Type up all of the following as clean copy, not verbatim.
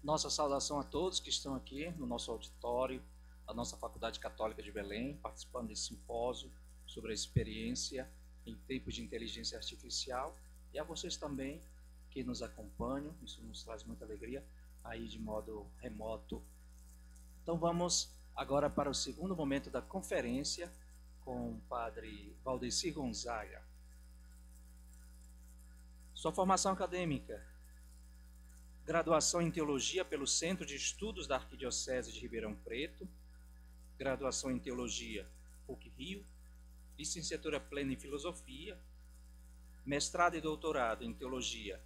Nossa saudação a todos que estão aqui no nosso auditório, da nossa Faculdade Católica de Belém, participando desse simpósio sobre a experiência em tempos de inteligência artificial, e a vocês também que nos acompanham. Isso nos traz muita alegria aí de modo remoto. Então vamos agora para o segundo momento da conferência com o padre Valdecir Gonzaga. Sua formação acadêmica: graduação em Teologia pelo Centro de Estudos da Arquidiocese de Ribeirão Preto, graduação em Teologia PUC-Rio, licenciatura plena em Filosofia, mestrado e doutorado em Teologia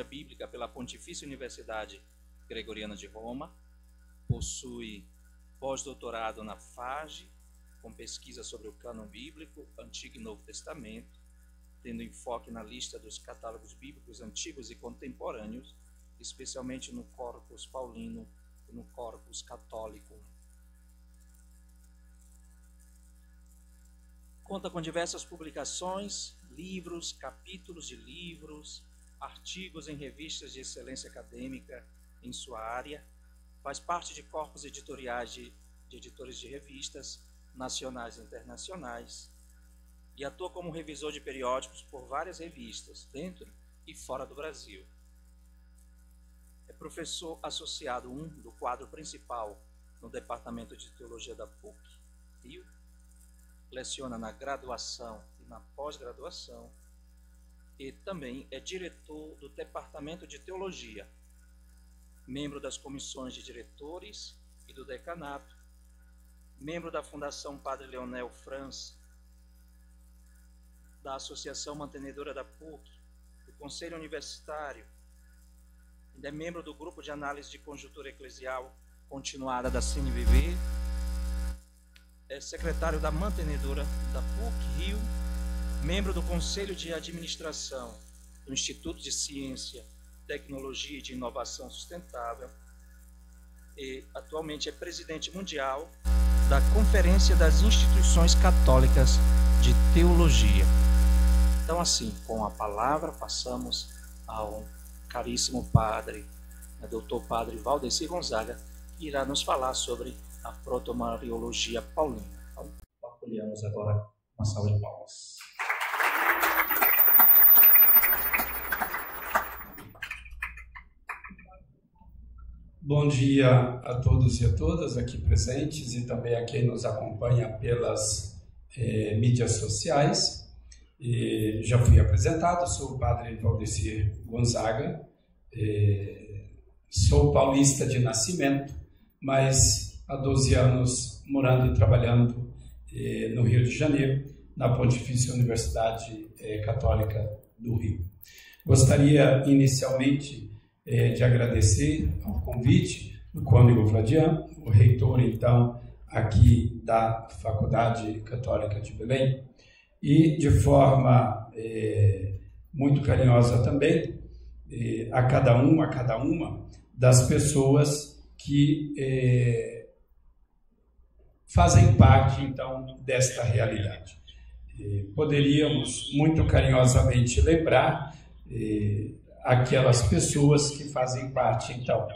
Bíblica pela Pontifícia Universidade Gregoriana de Roma, possui pós-doutorado na FAGE, com pesquisa sobre o cânon bíblico, Antigo e Novo Testamento, tendo enfoque na lista dos catálogos bíblicos antigos e contemporâneos, especialmente no Corpus Paulino e no Corpus Católico. Conta com diversas publicações, livros, capítulos de livros, artigos em revistas de excelência acadêmica em sua área, faz parte de corpos editoriais de editores de revistas nacionais e internacionais, e atua como revisor de periódicos por várias revistas, dentro e fora do Brasil. É professor associado 1 do quadro principal no Departamento de Teologia da PUC-Rio, leciona na graduação e na pós-graduação, e também é diretor do Departamento de Teologia, membro das comissões de diretores e do decanato, membro da Fundação Padre Leonel França, da Associação Mantenedora da PUC, do Conselho Universitário, ainda é membro do Grupo de Análise de Conjuntura Eclesial Continuada da CNBB, é secretário da Mantenedora da PUC-Rio, membro do Conselho de Administração do Instituto de Ciência, Tecnologia e de Inovação Sustentável e atualmente é presidente mundial da Conferência das Instituições Católicas de Teologia. Então, assim, com a palavra, passamos ao caríssimo padre, doutor padre Valdecir Gonzaga, que irá nos falar sobre a protomariologia paulina. Então, acolhemos agora uma salva de palmas. Bom dia a todos e a todas aqui presentes e também a quem nos acompanha pelas mídias sociais. Já fui apresentado, sou o padre Valdecir Gonzaga, sou paulista de nascimento, mas há 12 anos morando e trabalhando no Rio de Janeiro, na Pontifícia Universidade Católica do Rio. Gostaria inicialmente de agradecer ao convite do cônego Fladiano, o reitor então aqui da Faculdade Católica de Belém, e de forma muito carinhosa também a cada uma das pessoas que fazem parte então desta realidade. Poderíamos muito carinhosamente lembrar aquelas pessoas que fazem parte então,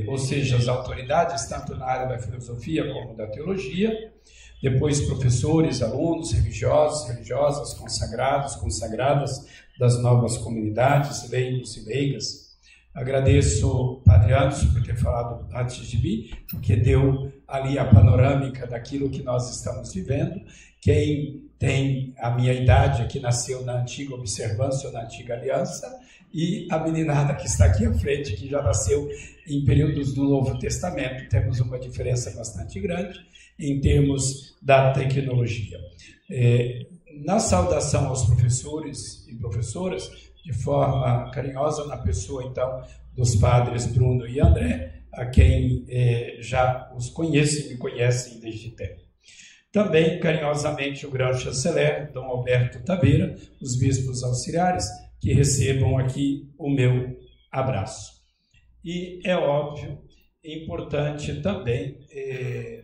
ou seja, as autoridades tanto na área da filosofia como da teologia, depois professores, alunos, religiosos, religiosas, consagrados, consagradas das novas comunidades, leigos e leigas. Agradeço o Padre Anderson por ter falado antes de mim, porque deu ali a panorâmica daquilo que nós estamos vivendo. Quem tem a minha idade, que nasceu na antiga observância ou na antiga aliança, e a meninada que está aqui à frente, que já nasceu em períodos do Novo Testamento, temos uma diferença bastante grande em termos da tecnologia. Na saudação aos professores e professoras, de forma carinhosa, na pessoa, então, dos padres Bruno e André, a quem já os conheço e me conhecem desde tempo. Também, carinhosamente, o grão-chanceler, Dom Alberto Taveira, os bispos auxiliares, que recebam aqui o meu abraço. E é óbvio, importante também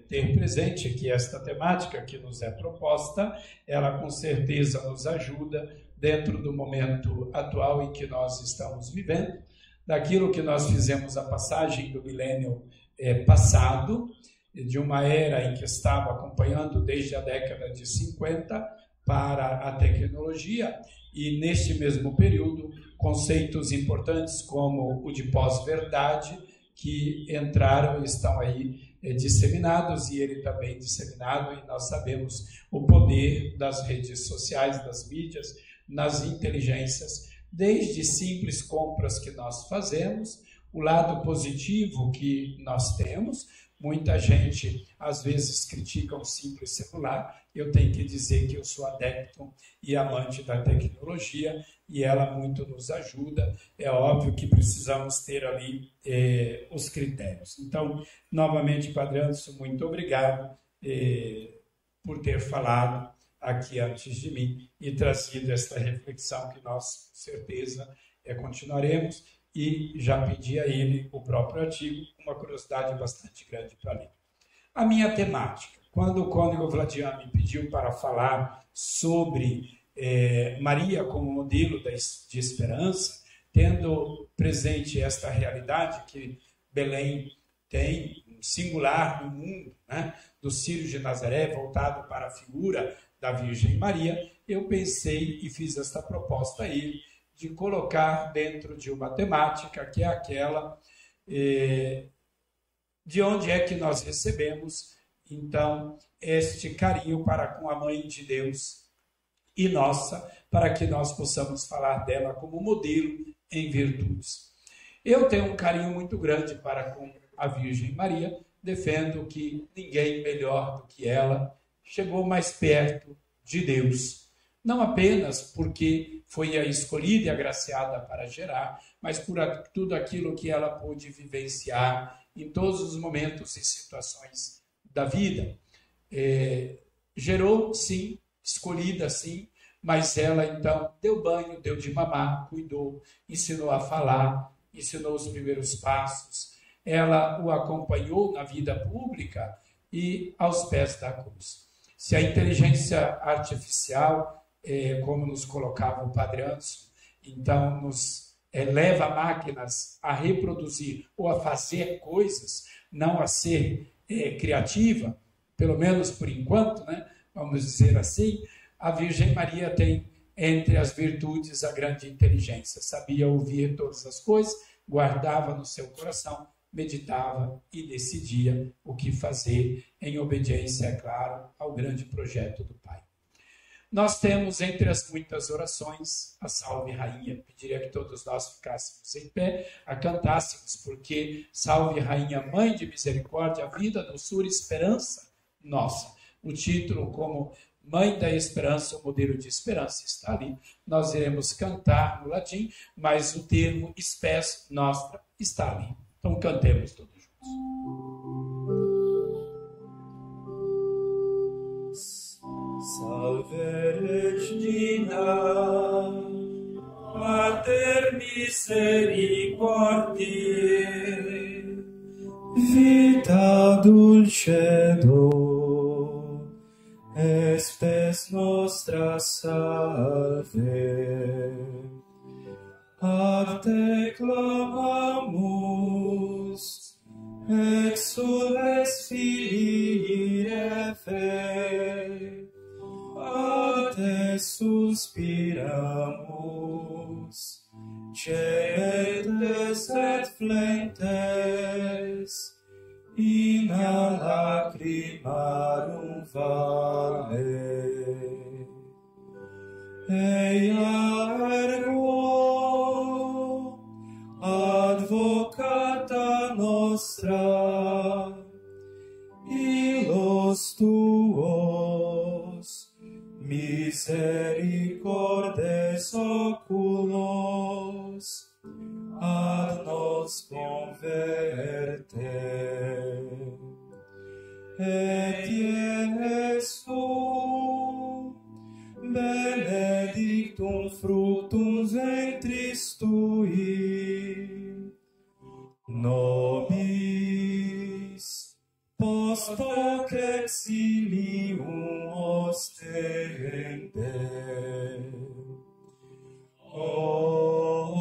ter presente que esta temática que nos é proposta, ela com certeza nos ajuda dentro do momento atual em que nós estamos vivendo, daquilo que nós fizemos a passagem do milênio passado, de uma era em que estava acompanhando desde a década de 50 para a tecnologia, e neste mesmo período conceitos importantes como o de pós-verdade, que entraram e estão aí disseminados, e ele também disseminado, e nós sabemos o poder das redes sociais, das mídias, nas inteligências, desde simples compras que nós fazemos, o lado positivo que nós temos. Muita gente às vezes critica um simples celular. Eu tenho que dizer que eu sou adepto e amante da tecnologia, e ela muito nos ajuda. É óbvio que precisamos ter ali os critérios. Então, novamente, Padre Anderson, muito obrigado por ter falado aqui antes de mim e trazido esta reflexão que nós, com certeza, continuaremos. E já pedi a ele o próprio artigo, uma curiosidade bastante grande para ler. A minha temática, quando o cônego Vladian me pediu para falar sobre Maria como modelo de esperança, tendo presente esta realidade que Belém tem, singular no mundo, né, do Círio de Nazaré, voltado para a figura da Virgem Maria, eu pensei e fiz esta proposta a ele, de colocar dentro de uma temática que é aquela de onde é que nós recebemos, então, este carinho para com a Mãe de Deus e nossa, para que nós possamos falar dela como modelo em virtudes. Eu tenho um carinho muito grande para com a Virgem Maria, defendo que ninguém melhor do que ela chegou mais perto de Deus, não apenas porque foi a escolhida e agraciada para gerar, mas por tudo aquilo que ela pôde vivenciar em todos os momentos e situações da vida. Gerou, sim, escolhida, sim, mas ela, então, deu banho, deu de mamar, cuidou, ensinou a falar, ensinou os primeiros passos, ela o acompanhou na vida pública e aos pés da cruz. Se a inteligência artificial, como nos colocava o Padre Anderson, então nos leva máquinas a reproduzir ou a fazer coisas, não a ser criativa, pelo menos por enquanto, né? Vamos dizer assim, a Virgem Maria tem entre as virtudes a grande inteligência, sabia ouvir todas as coisas, guardava no seu coração, meditava e decidia o que fazer em obediência, é claro, ao grande projeto do Pai. Nós temos, entre as muitas orações, a Salve Rainha. Pediria que todos nós ficássemos em pé, a cantássemos, porque Salve Rainha, Mãe de Misericórdia, vida, doçura, esperança nossa. O título como Mãe da Esperança, o modelo de esperança, está ali. Nós iremos cantar no latim, mas o termo Spes Nostra está ali. Então cantemos todos juntos. Salve Regina, Mater Misericordiae, vita dulcedo, spes nostra salve. Ad te clamamus, exules filii Eve, ad te suspiramus, cedes et flentes, in lacrimarum vale. Eia ergo, advocata nostra, illos tuos, misericordes oculos, ad nos converte. Et Iesu, benedictum fructum ventris tui, nobis post hoc exilium ostende. Oh,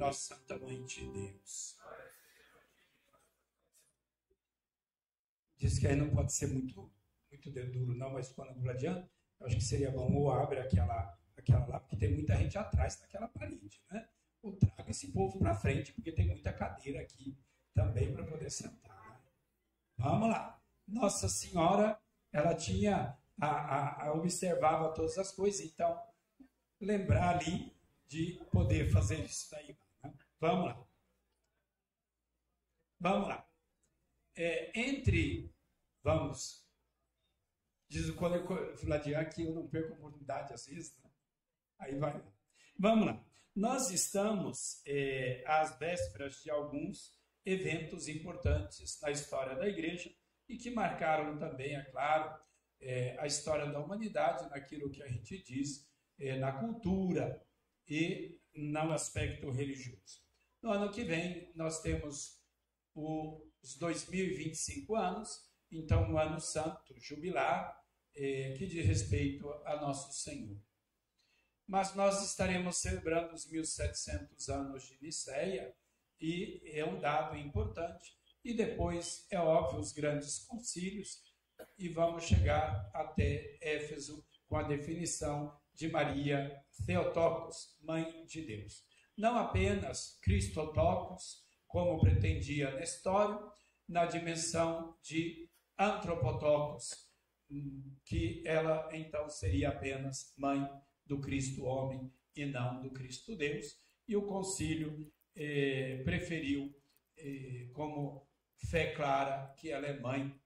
nossa Santa Mãe de Deus. Diz que aí não pode ser muito dedo duro, não, mas quando gladiando, eu acho que seria bom ou abre aquela lá, porque tem muita gente atrás daquela parede, né? Ou traga esse povo para frente, porque tem muita cadeira aqui também para poder sentar. Né? Vamos lá. Nossa Senhora, ela tinha, observava todas as coisas, então, lembrar ali de poder fazer isso daí. Né? Vamos lá. Vamos lá. Diz o colega Vladian que eu não perco a oportunidade às vezes, né? Aí vai. Vamos lá. Nós estamos às vésperas de alguns eventos importantes na história da igreja e que marcaram também, é claro, a história da humanidade naquilo que a gente diz na cultura e no aspecto religioso. No ano que vem, nós temos os 2025 anos, então um ano santo, jubilar, que diz respeito a Nosso Senhor. Mas nós estaremos celebrando os 1700 anos de Nicéia, e é um dado importante. E depois, é óbvio, os grandes concílios, e vamos chegar até Éfeso com a definição de Maria Theotokos, Mãe de Deus. Não apenas Christotokos, como pretendia Nestório, na dimensão de Antropotokos, que ela então seria apenas mãe do Cristo homem e não do Cristo Deus, e o concílio preferiu como fé clara que ela é mãe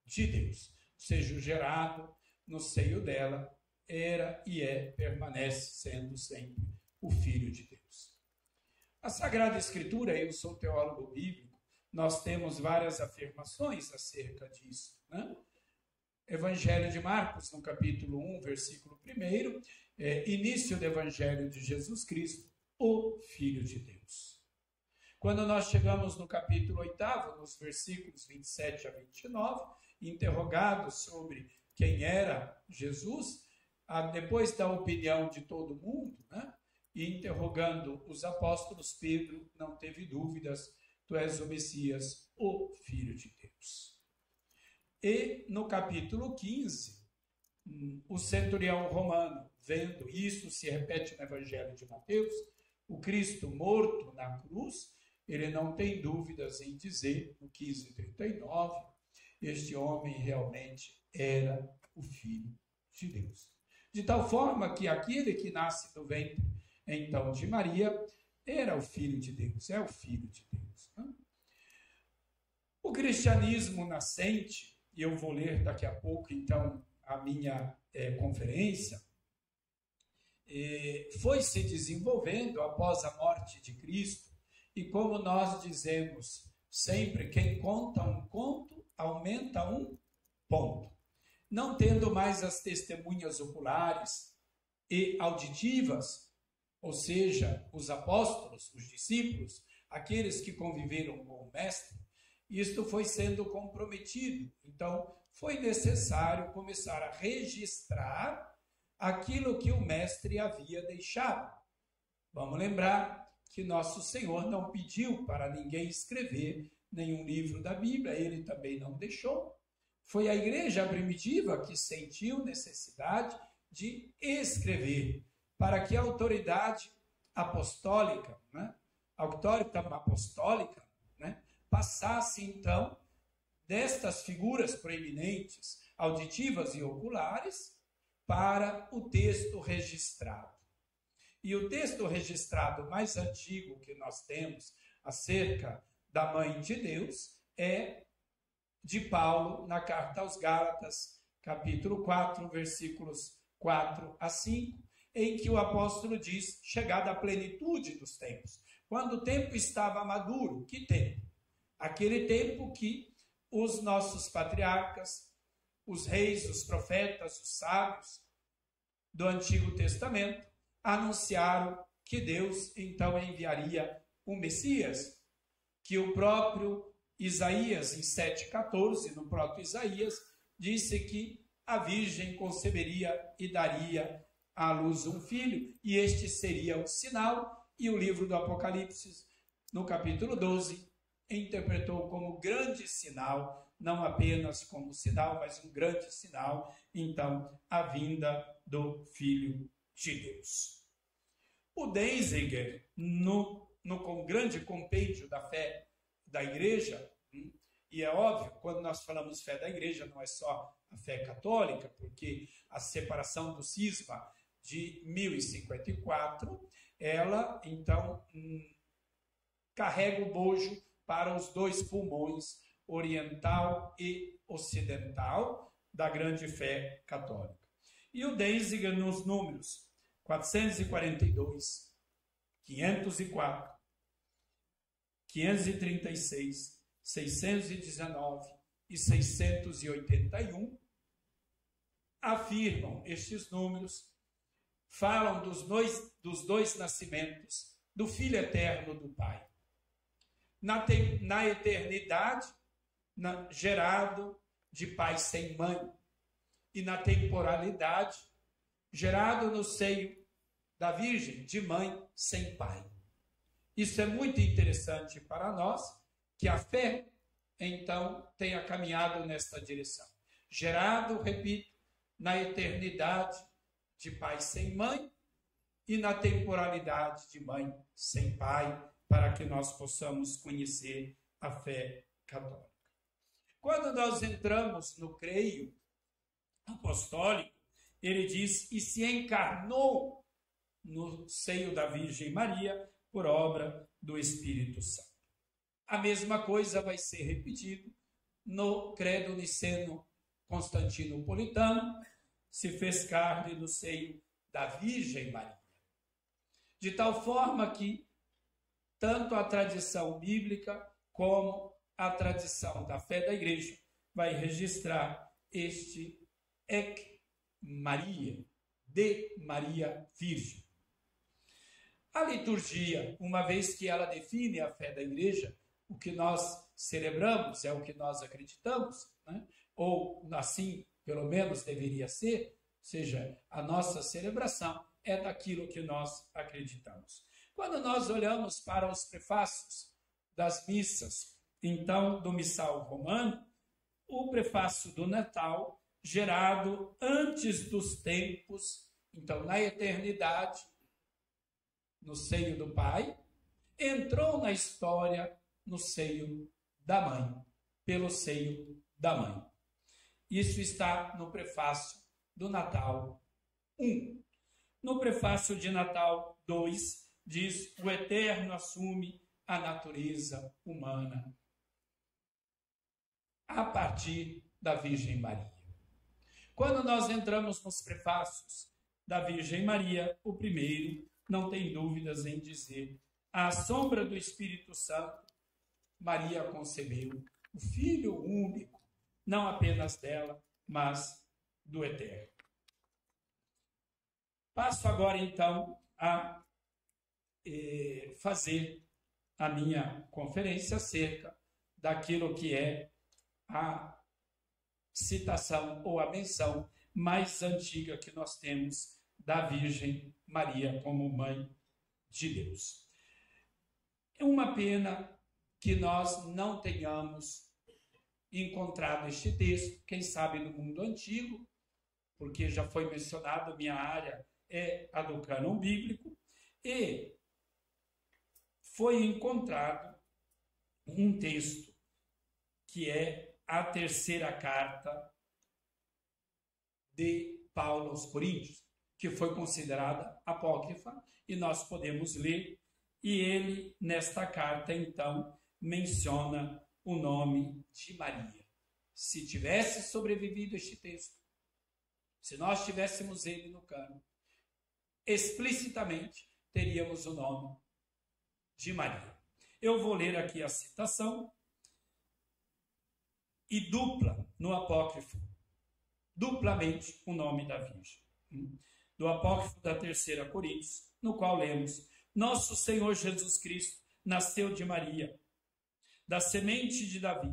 de Deus, ou seja, o gerado no seio dela era e permanece sendo sempre o Filho de Deus. A Sagrada Escritura, eu sou teólogo bíblico, nós temos várias afirmações acerca disso, né? Evangelho de Marcos, no capítulo 1, versículo 1, início do Evangelho de Jesus Cristo, o Filho de Deus. Quando nós chegamos no capítulo 8, nos versículos 27 a 29, interrogados sobre quem era Jesus, depois da opinião de todo mundo, né? E interrogando os apóstolos, Pedro não teve dúvidas, tu és o Messias, o Filho de Deus. E no capítulo 15, o centurião romano, vendo isso, se repete no Evangelho de Mateus, o Cristo morto na cruz, ele não tem dúvidas em dizer, no 15:39, este homem realmente era o Filho de Deus. De tal forma que aquele que nasce do ventre, então, de Maria, era o Filho de Deus, é o Filho de Deus. Né? O cristianismo nascente, e eu vou ler daqui a pouco, então, a minha conferência, foi se desenvolvendo após a morte de Cristo, e como nós dizemos sempre, quem conta um conto, aumenta um ponto. Não tendo mais as testemunhas oculares e auditivas, ou seja, os apóstolos, os discípulos, aqueles que conviveram com o Mestre, isto foi sendo comprometido. Então, foi necessário começar a registrar aquilo que o Mestre havia deixado. Vamos lembrar que Nosso Senhor não pediu para ninguém escrever nenhum livro da Bíblia, ele também não deixou. Foi a igreja primitiva que sentiu necessidade de escrever, para que a autoridade apostólica, né, a autoridade apostólica, né, passasse então destas figuras proeminentes, auditivas e oculares, para o texto registrado. E o texto registrado mais antigo que nós temos acerca da Mãe de Deus é de Paulo na carta aos Gálatas, capítulo 4, versículos 4 a 5, em que o apóstolo diz, chegada a plenitude dos tempos. Quando o tempo estava maduro, que tempo? Aquele tempo que os nossos patriarcas, os reis, os profetas, os sábios do Antigo Testamento anunciaram que Deus então enviaria o Messias, que o próprio Isaías, em 7,14, no proto-Isaías, disse que a Virgem conceberia e daria à luz um filho, e este seria o sinal, E o livro do Apocalipse, no capítulo 12, interpretou como grande sinal, não apenas como sinal, mas um grande sinal, então, a vinda do Filho de Deus. O Denzinger, no grande compêndio da fé da igreja, e é óbvio, quando nós falamos fé da igreja, não é só a fé católica, porque a separação do cisma de 1054, ela, então, carrega o bojo para os dois pulmões, oriental e ocidental, da grande fé católica. E o Denzinger, nos números 442, 504, 536, 619 e 681, afirmam estes números, falam dos dois nascimentos, do Filho eterno do Pai. Na eternidade, gerado de pai sem mãe, e na temporalidade, gerado no seio da Virgem, de mãe sem pai. Isso é muito interessante para nós, que a fé, então, tenha caminhado nesta direção. Gerado, repito, na eternidade de pai sem mãe e na temporalidade de mãe sem pai, para que nós possamos conhecer a fé católica. Quando nós entramos no creio apostólico, ele diz, e se encarnou no seio da Virgem Maria por obra do Espírito Santo. A mesma coisa vai ser repetido no credo niceno constantinopolitano, se fez carne no seio da Virgem Maria. De tal forma que tanto a tradição bíblica como a tradição da fé da igreja vai registrar este ec Maria, de Maria Virgem. A liturgia, uma vez que ela define a fé da igreja, o que nós celebramos é o que nós acreditamos, né? Ou assim, pelo menos deveria ser, ou seja, a nossa celebração é daquilo que nós acreditamos. Quando nós olhamos para os prefácios das missas, então, do missal romano, o prefácio do Natal, gerado antes dos tempos, então, na eternidade, no seio do Pai, entrou na história no seio da mãe, pelo seio da mãe. Isso está no prefácio do Natal 1. No prefácio de Natal 2, diz, o Eterno assume a natureza humana a partir da Virgem Maria. Quando nós entramos nos prefácios da Virgem Maria, o primeiro, não tem dúvidas em dizer, à sombra do Espírito Santo, Maria concebeu o Filho único, não apenas dela, mas do Eterno. Passo agora, então, a fazer a minha conferência acerca daquilo que é a citação ou a menção mais antiga que nós temos da Virgem Maria como Mãe de Deus. É uma pena que nós não tenhamos encontrado este texto, quem sabe no mundo antigo, porque já foi mencionado, minha área é a do cânon bíblico, e foi encontrado um texto que é a terceira carta de Paulo aos Coríntios, que foi considerada apócrifa, e nós podemos ler, e ele, nesta carta, então, menciona o nome de Maria. Se tivesse sobrevivido este texto, se nós tivéssemos ele no cânon, explicitamente teríamos o nome de Maria. Eu vou ler aqui a citação e dupla no apócrifo, duplamente o nome da Virgem. Do apócrifo da terceira Coríntios, no qual lemos, nosso Senhor Jesus Cristo nasceu de Maria, da semente de Davi,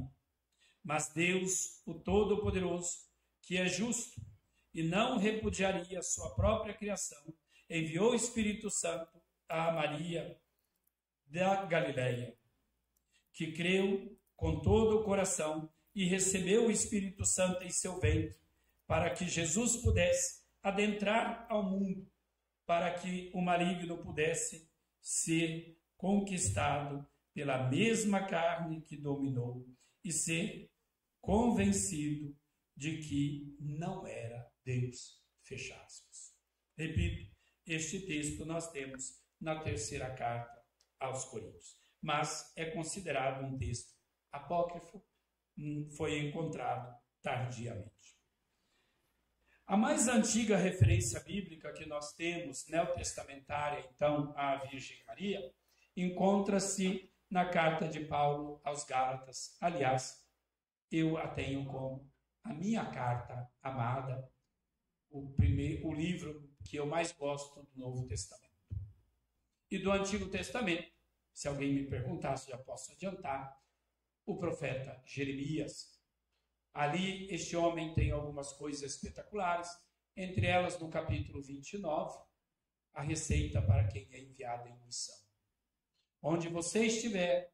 mas Deus, o Todo-Poderoso, que é justo e não repudiaria a sua própria criação, enviou o Espírito Santo a Maria da Galileia, que creu com todo o coração e recebeu o Espírito Santo em seu ventre, para que Jesus pudesse adentrar ao mundo, para que o maligno pudesse ser conquistado pela mesma carne que dominou e ser convencido de que não era Deus. Fecha aspas. Repito, este texto nós temos na terceira carta aos Coríntios, mas é considerado um texto apócrifo, foi encontrado tardiamente. A mais antiga referência bíblica que nós temos, neotestamentária, então, à Virgem Maria, encontra-se na carta de Paulo aos Gálatas. Aliás, eu a tenho como a minha carta amada, o livro que eu mais gosto do Novo Testamento. E do Antigo Testamento, se alguém me perguntasse, já posso adiantar, o profeta Jeremias. Ali, este homem tem algumas coisas espetaculares, entre elas, no capítulo 29, a receita para quem é enviado em missão. Onde você estiver,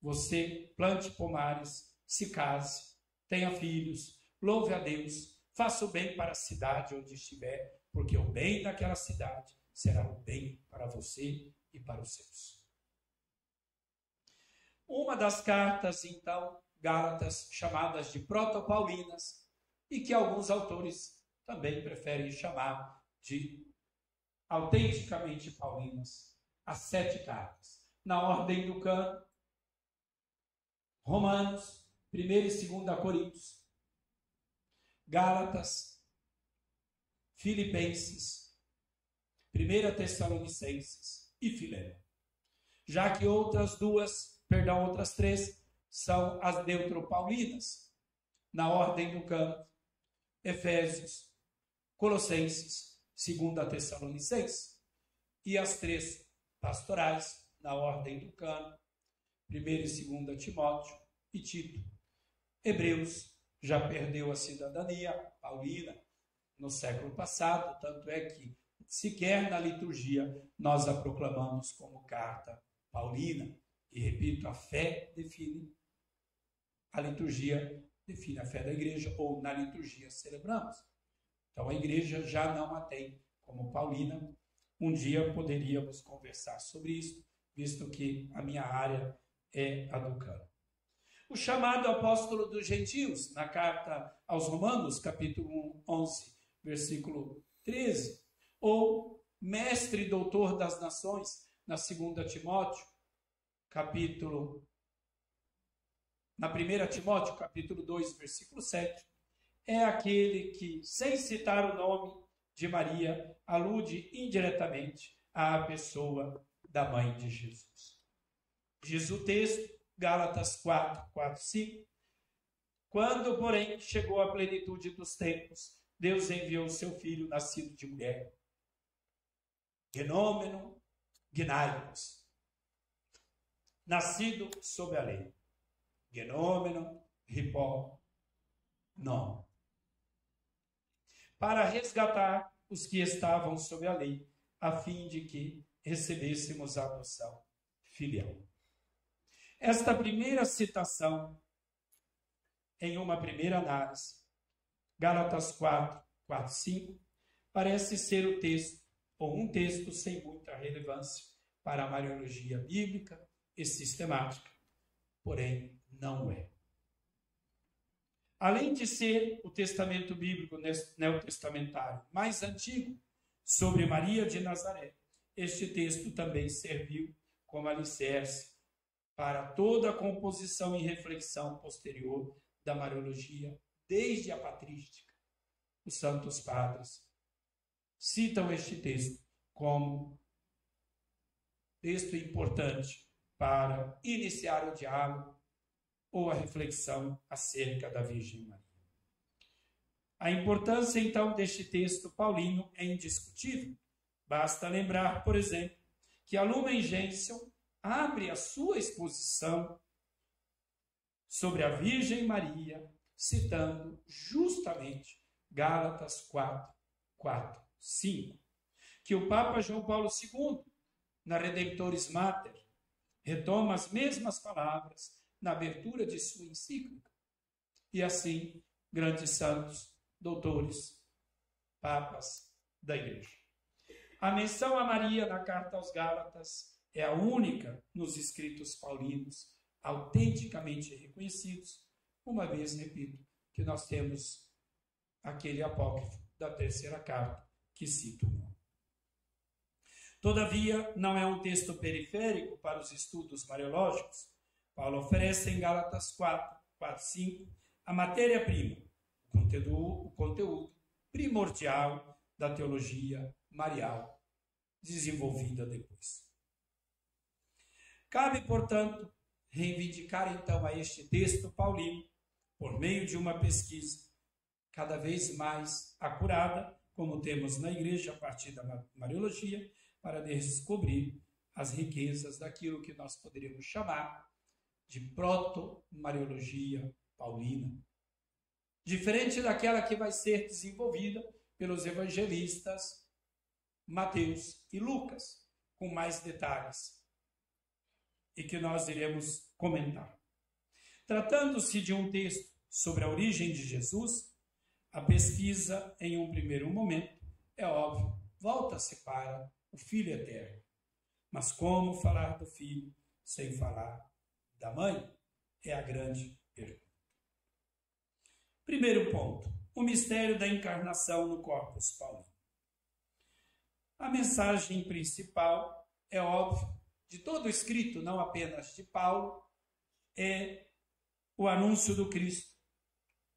você plante pomares, se case, tenha filhos, louve a Deus, faça o bem para a cidade onde estiver, porque o bem daquela cidade será o bem para você e para os seus. Uma das cartas, então, Gálatas, chamadas de protopaulinas, e que alguns autores também preferem chamar de autenticamente paulinas, as 7 cartas, na ordem do cânon: Romanos, 1ª e 2ª Coríntios, Gálatas, Filipenses, 1ª Tessalonicenses e Filemão. Já que outras 3 são as deuteropaulinas, na ordem do cânon: Efésios, Colossenses, 2ª Tessalonicenses, e as 3 pastorais, na ordem do cânon: 1ª e 2ª Timóteo e Tito. Hebreus já perdeu a cidadania paulina no século passado, tanto é que sequer na liturgia nós a proclamamos como carta paulina. E repito, a fé define, a liturgia define a fé da igreja, ou na liturgia celebramos. Então a igreja já não a tem como paulina. Um dia poderíamos conversar sobre isso, visto que a minha área é a do cânon. O chamado apóstolo dos gentios, na carta aos Romanos, capítulo 11, versículo 13, ou mestre e doutor das nações, na 2ª Timóteo, na 1ª Timóteo, capítulo 2, versículo 7, é aquele que, sem citar o nome de Maria, alude indiretamente à pessoa da mãe de Jesus. Diz o texto, Gálatas 4, 5, quando, porém, chegou a plenitude dos tempos, Deus enviou seu filho, nascido de mulher, Genômeno Gnaios, nascido sob a lei, Genômeno Ripó, não, para resgatar os que estavam sob a lei, a fim de que recebêssemos a adoção filial. Esta primeira citação, em uma primeira análise, Gálatas 4, 5, parece ser o texto, ou um texto sem muita relevância para a mariologia bíblica e sistemática, porém não é. Além de ser o testamento bíblico neotestamentário mais antigo sobre Maria de Nazaré, este texto também serviu como alicerce para toda a composição e reflexão posterior da mariologia, desde a patrística. Os santos padres citam este texto como texto importante para iniciar o diálogo ou a reflexão acerca da Virgem Maria. A importância, então, deste texto paulino é indiscutível. Basta lembrar, por exemplo, que a Lumen Gentium abre a sua exposição sobre a Virgem Maria, citando justamente Gálatas 4, 5, que o Papa João Paulo II na Redemptoris Mater, retoma as mesmas palavras na abertura de sua encíclica. E assim, grandes santos, doutores, papas da Igreja. A menção a Maria na carta aos Gálatas é a única nos escritos paulinos autenticamente reconhecidos, uma vez, repito, que nós temos aquele apócrifo da terceira carta que cita o nome. Todavia, não é um texto periférico para os estudos mariológicos. Paulo oferece em Gálatas 4, 5, a matéria-prima, o conteúdo primordial da teologia marial, desenvolvida depois. Cabe, portanto, reivindicar então a este texto paulino, por meio de uma pesquisa cada vez mais acurada, como temos na Igreja a partir da Mariologia, para descobrir as riquezas daquilo que nós poderíamos chamar de proto-mariologia paulina. Diferente daquela que vai ser desenvolvida pelos evangelistas Mateus e Lucas, com mais detalhes, e que nós iremos comentar. Tratando-se de um texto sobre a origem de Jesus, a pesquisa, em um primeiro momento, é óbvio, volta-se para o Filho Eterno. Mas como falar do Filho sem falar da Mãe? É a grande pergunta. Primeiro ponto, o mistério da encarnação no Corpus Paulino. A mensagem principal, é óbvio, de todo o escrito, não apenas de Paulo, é o anúncio do Cristo,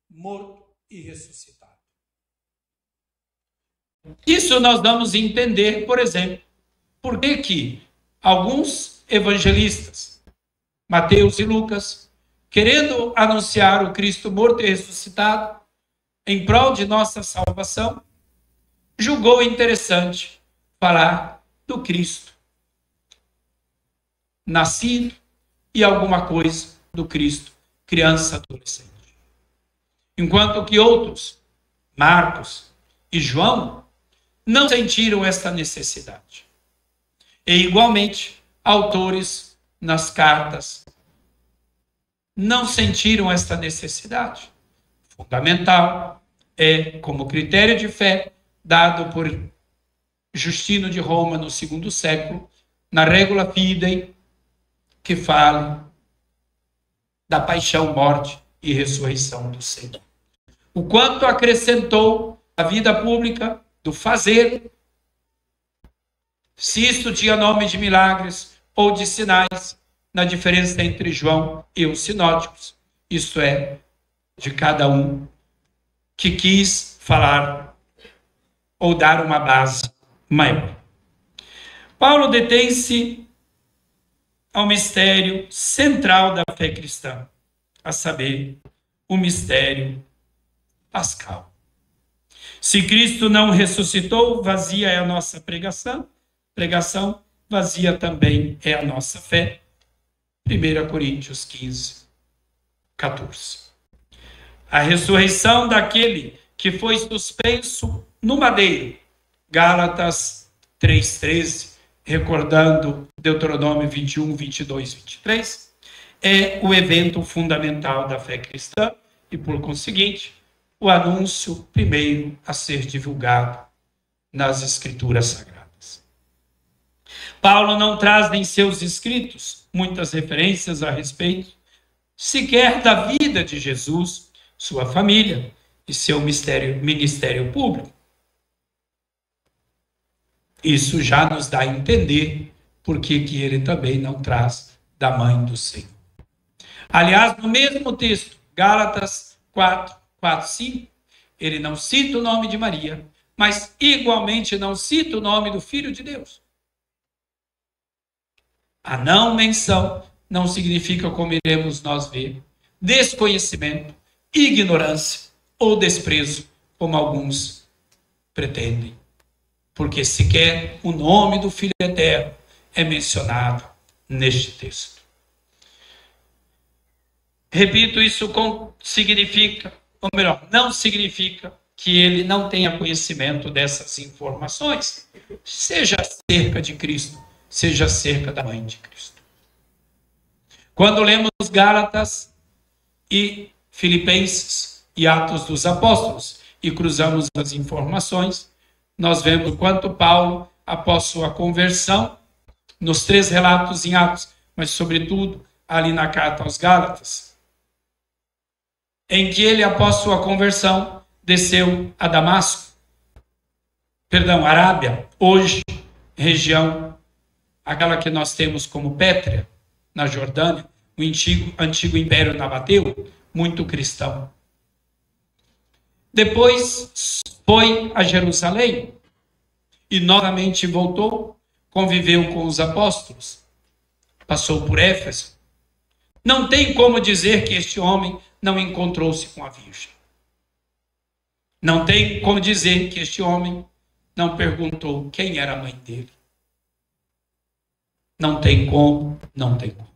morto e ressuscitado. Isso nós vamos entender, por exemplo, por que alguns evangelistas, Mateus e Lucas, querendo anunciar o Cristo morto e ressuscitado em prol de nossa salvação, julgou interessante falar do Cristo nascido e alguma coisa do Cristo criança adolescente. Enquanto que outros, Marcos e João, não sentiram esta necessidade. E igualmente, autores nas cartas não sentiram esta necessidade. Fundamental é, como critério de fé, dado por Justino de Roma no segundo século, na Regula Fidei, que fala da paixão, morte e ressurreição do Senhor. O quanto acrescentou a vida pública do fazer, se isto tinha nome de milagres ou de sinais, na diferença entre João e os sinóticos, isto é, de cada um que quis falar ou dar uma base maior. Paulo detém-se ao mistério central da fé cristã, a saber, o mistério pascal. Se Cristo não ressuscitou, vazia é a nossa pregação, vazia também é a nossa fé. 1 Coríntios 15, 14. A ressurreição daquele que foi suspenso no madeiro, Gálatas 3,13, recordando Deuteronômio 21, 22, 23, é o evento fundamental da fé cristã e, por conseguinte, o anúncio primeiro a ser divulgado nas Escrituras Sagradas. Paulo não traz em seus escritos muitas referências a respeito sequer da vida de Jesus, sua família e seu ministério público. Isso já nos dá a entender por que ele também não traz da mãe do Senhor. Aliás, no mesmo texto, Gálatas 4, 5, ele não cita o nome de Maria, mas igualmente não cita o nome do Filho de Deus. A não menção não significa, como iremos nós ver, desconhecimento, ignorância ou desprezo, como alguns pretendem. Porque sequer o nome do Filho Eterno é mencionado neste texto. Repito, isso significa, ou melhor, não significa que ele não tenha conhecimento dessas informações, seja acerca de Cristo, seja acerca da mãe de Cristo. Quando lemos Gálatas e Filipenses e Atos dos Apóstolos e cruzamos as informações, nós vemos o quanto Paulo, após sua conversão, nos 3 relatos em Atos, mas sobretudo ali na carta aos Gálatas, em que ele, após sua conversão, desceu a Damasco, Arábia, hoje região, aquela que nós temos como Pétrea, na Jordânia, o antigo Império Nabateu, muito cristão. Depois foi a Jerusalém e novamente voltou, conviveu com os apóstolos, passou por Éfeso. Não tem como dizer que este homem não encontrou-se com a Virgem. Não tem como dizer que este homem não perguntou quem era a mãe dele. Não tem como, não tem como.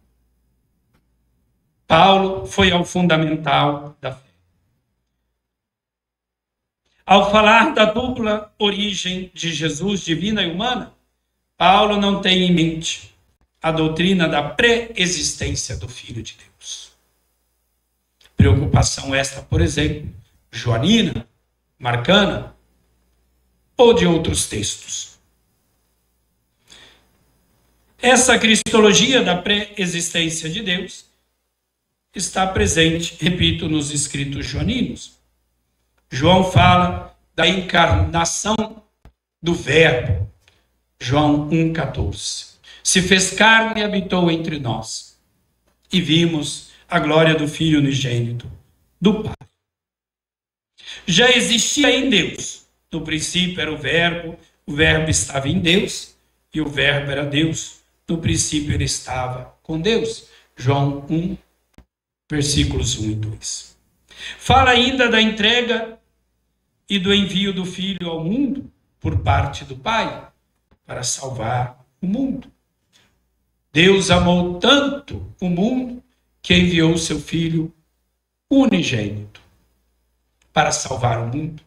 Paulo foi ao fundamental da fé. Ao falar da dupla origem de Jesus, divina e humana, Paulo não tem em mente a doutrina da pré-existência do Filho de Deus. Preocupação esta, por exemplo, joanina, marcana, ou de outros textos. Essa cristologia da pré-existência de Deus está presente, repito, nos escritos joaninos. João fala da encarnação do Verbo, João 1,14. Se fez carne e habitou entre nós, e vimos a glória do Filho unigênito, do Pai. Já existia em Deus. No princípio era o Verbo estava em Deus, e o Verbo era Deus. No princípio ele estava com Deus. João 1, versículos 1 e 2. Fala ainda da entrega e do envio do Filho ao mundo por parte do Pai, para salvar o mundo. Deus amou tanto o mundo que enviou o seu Filho unigênito para salvar o mundo.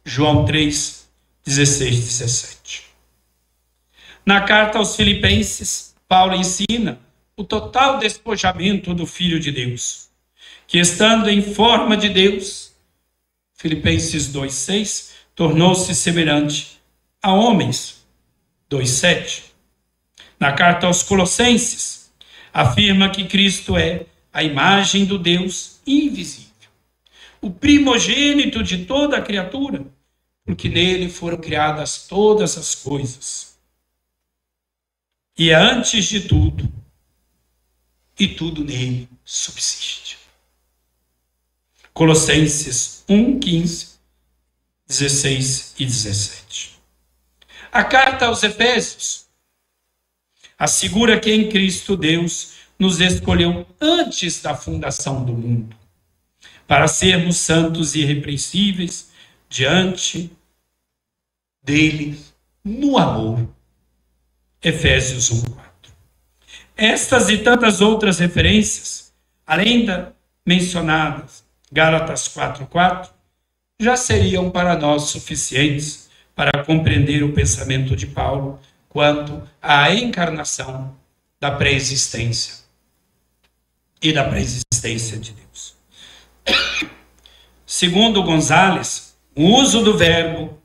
João 3, 16, 17. Na carta aos Filipenses, Paulo ensina o total despojamento do Filho de Deus, que estando em forma de Deus, Filipenses 2,6, tornou-se semelhante a homens. 2,7. Na carta aos Colossenses, afirma que Cristo é a imagem do Deus invisível, o primogênito de toda a criatura, porque nele foram criadas todas as coisas. E é antes de tudo, e tudo nele subsiste. Colossenses 1, 15, 16 e 17. A carta aos Efésios assegura que em Cristo Deus nos escolheu antes da fundação do mundo, para sermos santos e irrepreensíveis diante dele no amor. Efésios 1, 4. Estas e tantas outras referências, além da mencionadas, Gálatas 4, 4, já seriam para nós suficientes para compreender o pensamento de Paulo quanto à encarnação da pré-existência e da pré-existência de Deus. Segundo Gonzales, o uso do verbo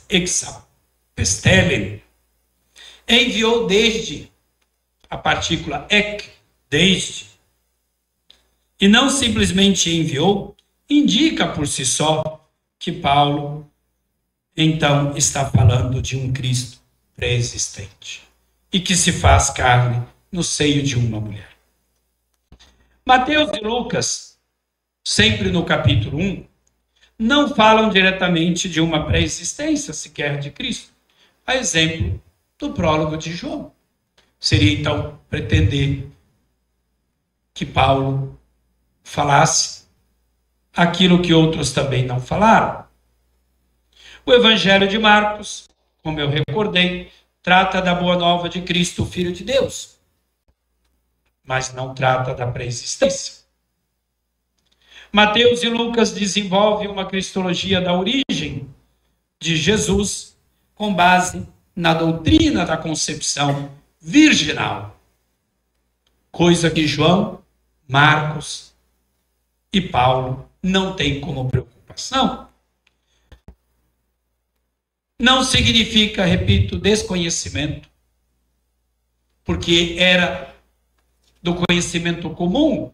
exapestelen enviou desde a partícula ek, desde, e não simplesmente enviou, indica por si só que Paulo, então, está falando de um Cristo pré-existente e que se faz carne no seio de uma mulher. Mateus e Lucas, sempre no capítulo 1, não falam diretamente de uma pré-existência sequer de Cristo, a exemplo do prólogo de João. Seria, então, pretender que Paulo falasse aquilo que outros também não falaram. O Evangelho de Marcos, como eu recordei, trata da boa nova de Cristo, o Filho de Deus, mas não trata da pré-existência. Mateus e Lucas desenvolvem uma cristologia da origem de Jesus com base na doutrina da concepção virginal, coisa que João, Marcos e Paulo não têm como preocupação. Não significa, repito, desconhecimento, porque era do conhecimento comum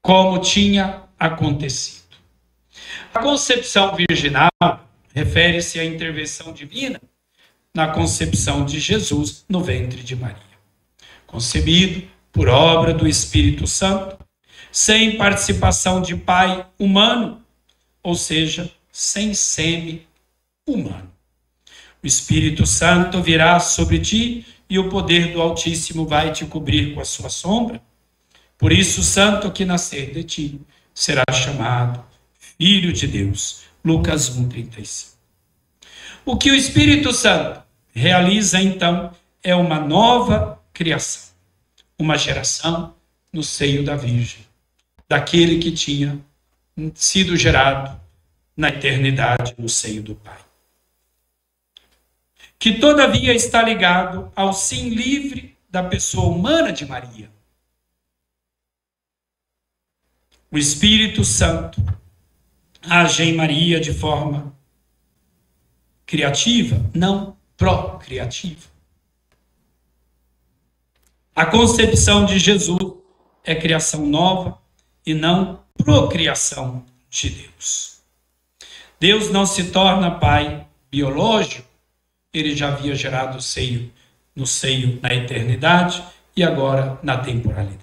como tinha acontecido. A concepção virginal refere-se à intervenção divina na concepção de Jesus no ventre de Maria, concebido por obra do Espírito Santo, sem participação de pai humano, ou seja, sem sêmen humano. O Espírito Santo virá sobre ti e o poder do Altíssimo vai te cobrir com a sua sombra. Por isso, o santo que nascer de ti será chamado Filho de Deus. Lucas 1:35. O que o Espírito Santo realiza, então, é uma nova criação, uma geração no seio da Virgem, daquele que tinha sido gerado na eternidade no seio do Pai. Que, todavia, está ligado ao sim livre da pessoa humana de Maria. O Espírito Santo age em Maria de forma criativa, não procriativa. A concepção de Jesus é criação nova e não procriação de Deus. Deus não se torna pai biológico, ele já havia gerado no seio na eternidade e agora na temporalidade.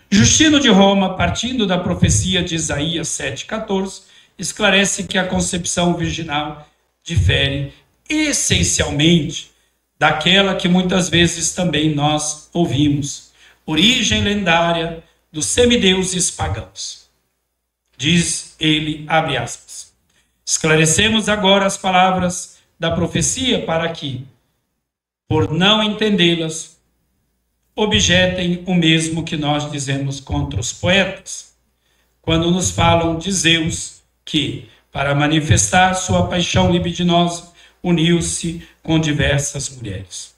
Justino de Roma, partindo da profecia de Isaías 7,14, esclarece que a concepção virginal difere essencialmente daquela que muitas vezes também nós ouvimos, origem lendária dos semideuses pagãos. Diz ele, abre aspas, esclarecemos agora as palavras da profecia para que, por não entendê-las, objetem o mesmo que nós dizemos contra os poetas, quando nos falam de Zeus, que, para manifestar sua paixão libidinosa, uniu-se com diversas mulheres.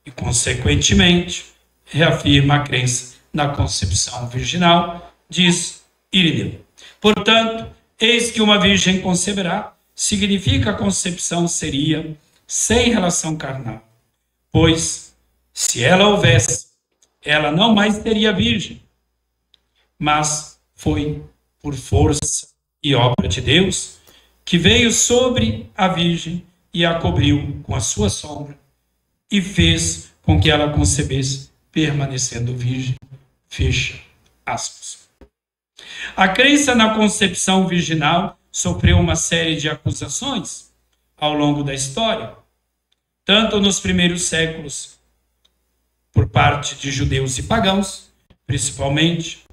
E, consequentemente, reafirma a crença na concepção virginal, diz Irineu. Portanto, eis que uma virgem conceberá, significa a concepção seria sem relação carnal, pois, se ela houvesse, ela não mais seria virgem, mas foi por força e obra de Deus que veio sobre a virgem e a cobriu com a sua sombra e fez com que ela concebesse permanecendo virgem. Fecha aspas. A crença na concepção virginal sofreu uma série de acusações ao longo da história, tanto nos primeiros séculos por parte de judeus e pagãos, principalmente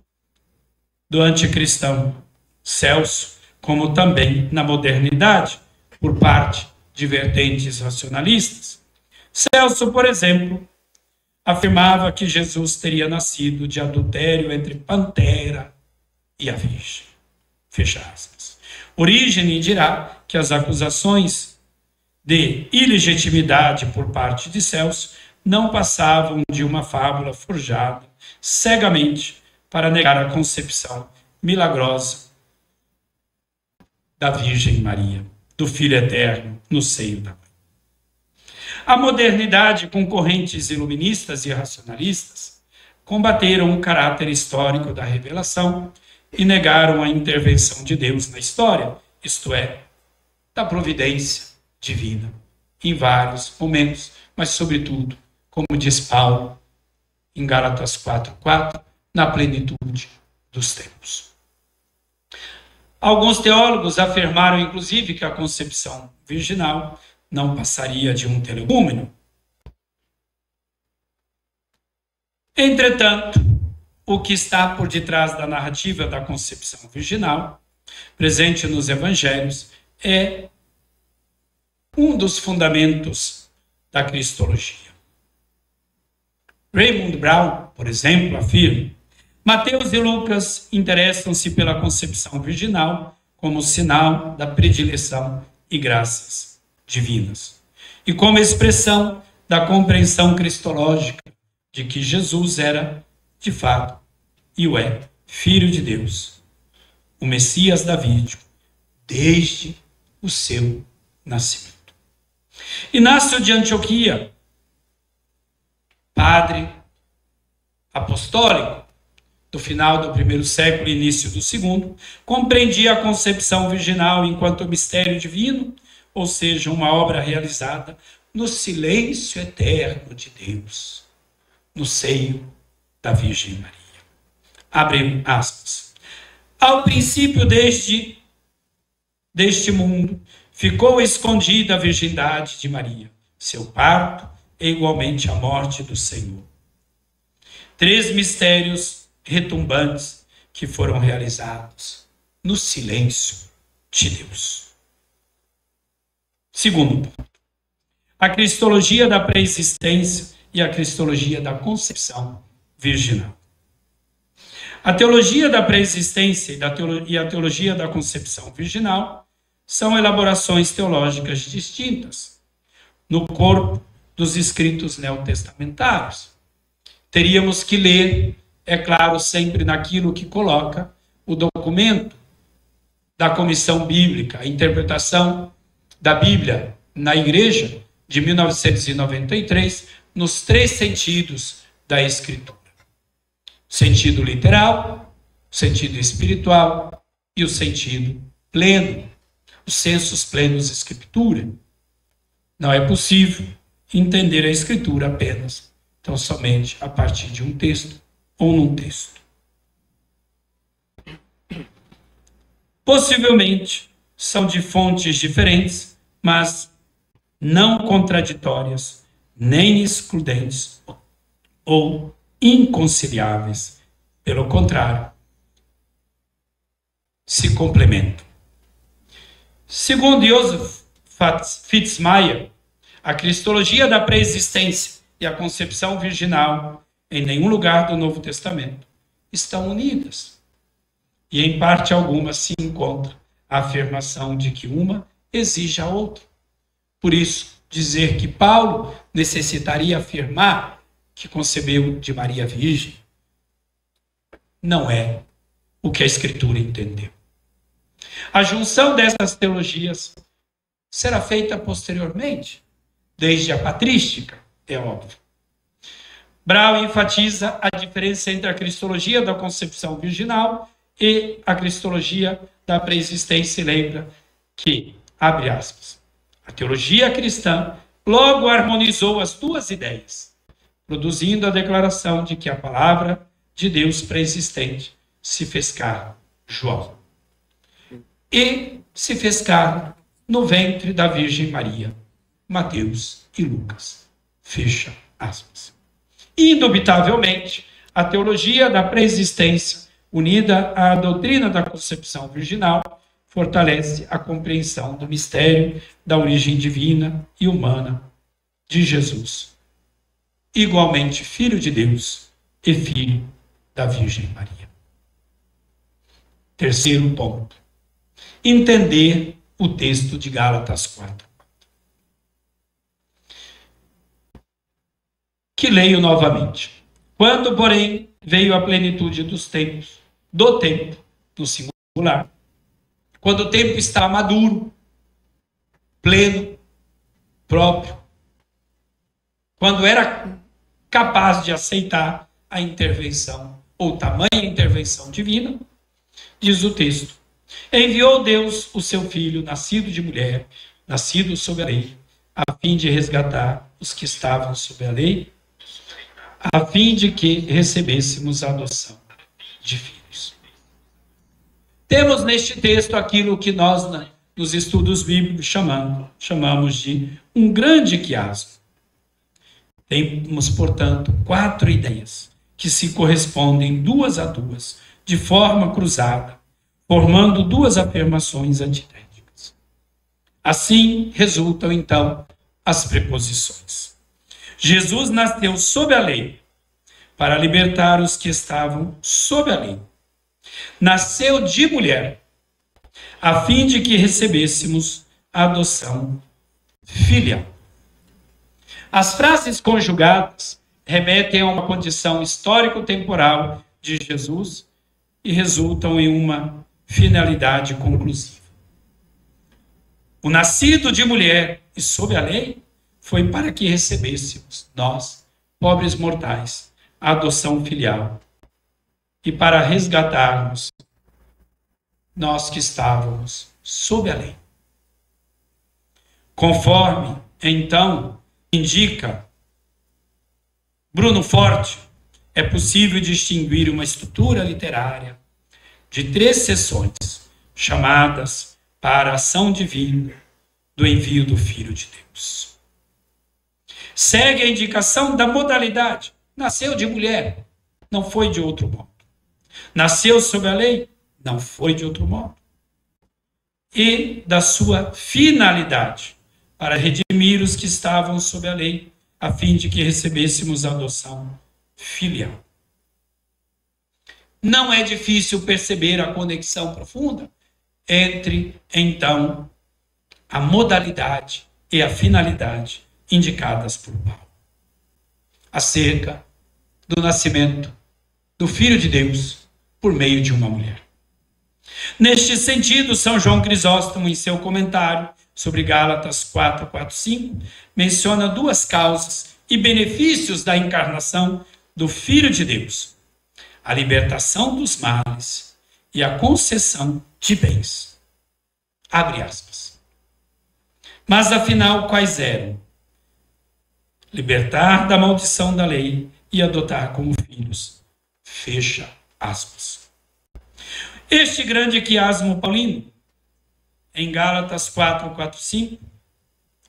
do anticristão Celso, como também na modernidade, por parte de vertentes racionalistas. Celso, por exemplo, afirmava que Jesus teria nascido de adultério entre Pantera e a Virgem. Fecha aspas. Orígenes dirá que as acusações de ilegitimidade por parte de Celso não passavam de uma fábula forjada cegamente para negar a concepção milagrosa da Virgem Maria, do Filho Eterno no seio da mãe. A modernidade, com correntes iluministas e racionalistas, combateram o caráter histórico da revelação e negaram a intervenção de Deus na história, isto é, da providência divina, em vários momentos, mas sobretudo, como diz Paulo em Gálatas 4:4, na plenitude dos tempos. Alguns teólogos afirmaram, inclusive, que a concepção virginal não passaria de um telegúmeno. Entretanto, o que está por detrás da narrativa da concepção virginal, presente nos evangelhos, é um dos fundamentos da cristologia. Raymond Brown, por exemplo, afirma: Mateus e Lucas interessam-se pela concepção virginal como sinal da predileção e graças divinas. E como expressão da compreensão cristológica de que Jesus era, de fato, e o é, Filho de Deus, o Messias davídico, desde o seu nascimento. Inácio de Antioquia, padre apostólico do final do primeiro século e início do segundo, compreendia a concepção virginal enquanto mistério divino, ou seja, uma obra realizada no silêncio eterno de Deus, no seio da Virgem Maria. Abre aspas. Ao princípio deste mundo, ficou escondida a virgindade de Maria, seu parto e igualmente a morte do Senhor. 3 mistérios retumbantes que foram realizados no silêncio de Deus. Segundo ponto, a cristologia da pré-existência e a cristologia da concepção virginal. A teologia da pré-existência e a teologia da concepção virginal são elaborações teológicas distintas no corpo dos escritos neotestamentários. Teríamos que ler, é claro, sempre naquilo que coloca o documento da Comissão Bíblica, a interpretação da Bíblia na Igreja de 1993, nos 3 sentidos da Escritura. O sentido literal, o sentido espiritual e o sentido pleno, os sensus plenos Escritura. Não é possível entender a Escritura apenas, então somente a partir de um texto ou num texto. Possivelmente são de fontes diferentes, mas não contraditórias, nem excludentes ou inconciliáveis. Pelo contrário, se complementam. Segundo Joseph Fitzmyer, a cristologia da pré-existência e a concepção virginal, em nenhum lugar do Novo Testamento, estão unidas. E em parte alguma se encontra a afirmação de que uma exige a outra. Por isso, dizer que Paulo necessitaria afirmar que concebeu de Maria Virgem não é o que a Escritura entendeu. A junção dessas teologias será feita posteriormente, desde a patrística, é óbvio. Brau enfatiza a diferença entre a cristologia da concepção virginal e a cristologia da pré-existência e lembra que, abre aspas, a teologia cristã logo harmonizou as 2 ideias, produzindo a declaração de que a palavra de Deus pré-existente se fez carne, João, e se fez carne no ventre da Virgem Maria, Mateus e Lucas. Fecha aspas. Indubitavelmente, a teologia da pré-existência, unida à doutrina da concepção virginal, fortalece a compreensão do mistério da origem divina e humana de Jesus, igualmente Filho de Deus e Filho da Virgem Maria. Terceiro ponto. Entender o texto de Gálatas 4. Que leio novamente. Quando, porém, veio a plenitude dos tempos, do tempo, no singular, quando o tempo estava maduro, pleno, próprio, quando era capaz de aceitar a intervenção, ou tamanha intervenção divina, diz o texto, enviou Deus o seu Filho, nascido de mulher, nascido sob a lei, a fim de resgatar os que estavam sob a lei, a fim de que recebêssemos a adoção de filhos. Temos neste texto aquilo que nós, nos estudos bíblicos, chamamos de um grande quiasmo. Temos, portanto, 4 ideias que se correspondem 2 a 2, de forma cruzada, formando 2 afirmações antitéticas. Assim resultam, então, as preposições. Jesus nasceu sob a lei, para libertar os que estavam sob a lei. Nasceu de mulher, a fim de que recebêssemos adoção filial. As frases conjugadas remetem a uma condição histórico-temporal de Jesus e resultam em uma finalidade conclusiva. O nascido de mulher e sob a lei foi para que recebêssemos, nós, pobres mortais, a adoção filial e para resgatarmos nós que estávamos sob a lei. Conforme, então, indica Bruno Forte, é possível distinguir uma estrutura literária de 3 seções, chamadas para a ação divina do envio do Filho de Deus. Segue a indicação da modalidade. Nasceu de mulher, não foi de outro modo. Nasceu sob a lei, não foi de outro modo. E da sua finalidade, para redimir os que estavam sob a lei, a fim de que recebêssemos a adoção filial. Não é difícil perceber a conexão profunda entre, então, a modalidade e a finalidade indicadas por Paulo, acerca do nascimento do Filho de Deus por meio de uma mulher. Neste sentido, São João Crisóstomo, em seu comentário sobre Gálatas 4:4-5, menciona 2 causas e benefícios da encarnação do Filho de Deus: a libertação dos males e a concessão de bens. Abre aspas. Mas afinal, quais eram? Libertar da maldição da lei e adotar como filhos. Fecha aspas. Este grande quiasmo paulino, em Gálatas 4:4-5,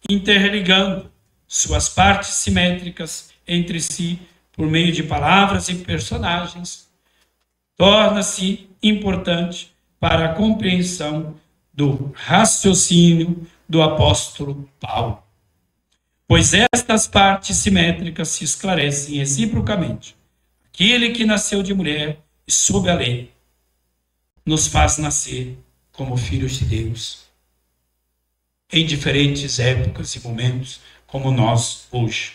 interligando suas partes simétricas entre si por meio de palavras e personagens, torna-se importante para a compreensão do raciocínio do apóstolo Paulo, pois estas partes simétricas se esclarecem reciprocamente. Aquele que nasceu de mulher e sob a lei nos faz nascer como filhos de Deus em diferentes épocas e momentos, como nós hoje.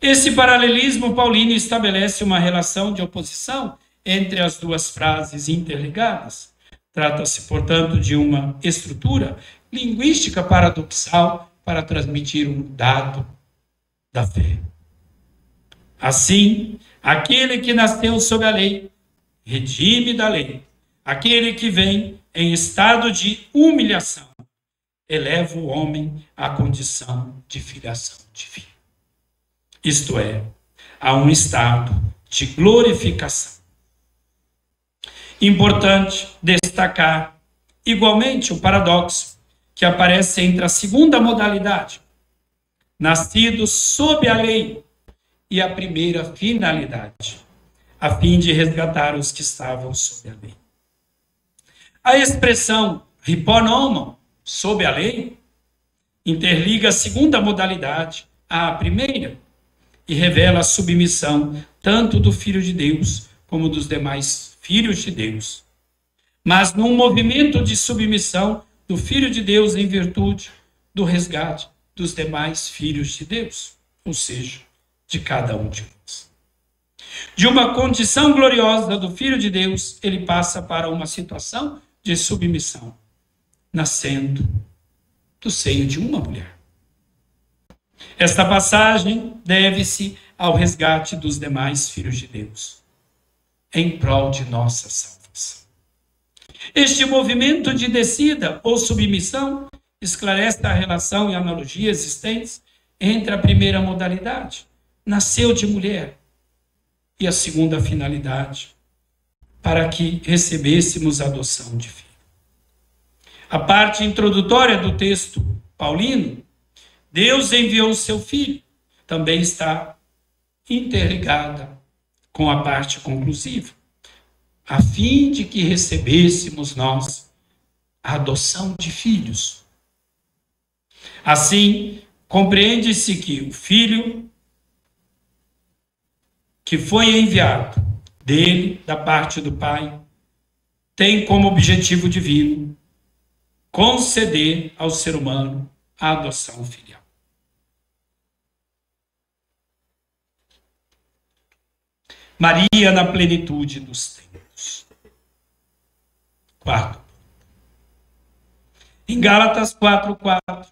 Esse paralelismo paulino estabelece uma relação de oposição entre as 2 frases interligadas. Trata-se, portanto, de uma estrutura linguística paradoxal para transmitir um dado da fé. Assim, aquele que nasceu sob a lei, redime da lei. Aquele que vem em estado de humilhação, eleva o homem à condição de filiação divina. Isto é, a um estado de glorificação. Importante destacar, igualmente, o paradoxo que aparece entre a segunda modalidade, nascido sob a lei, e a primeira finalidade, a fim de resgatar os que estavam sob a lei. A expressão hiponomon, sob a lei, interliga a segunda modalidade à primeira e revela a submissão tanto do Filho de Deus como dos demais filhos de Deus. Mas num movimento de submissão do Filho de Deus em virtude do resgate dos demais filhos de Deus, ou seja, de cada um de nós. De uma condição gloriosa do Filho de Deus, ele passa para uma situação de submissão, nascendo do seio de uma mulher. Esta passagem deve-se ao resgate dos demais filhos de Deus, em prol de nossa salvação. Este movimento de descida ou submissão esclarece a relação e analogia existentes entre a primeira modalidade, nasceu de mulher, e a segunda finalidade, para que recebêssemos a adoção de filho. A parte introdutória do texto paulino, Deus enviou o seu filho, também está interligada com a parte conclusiva, a fim de que recebêssemos nós a adoção de filhos. Assim, compreende-se que o filho que foi enviado dele, da parte do Pai, tem como objetivo divino conceder ao ser humano a adoção filial. Maria na plenitude dos tempos. Quarto. Em Gálatas 4:4,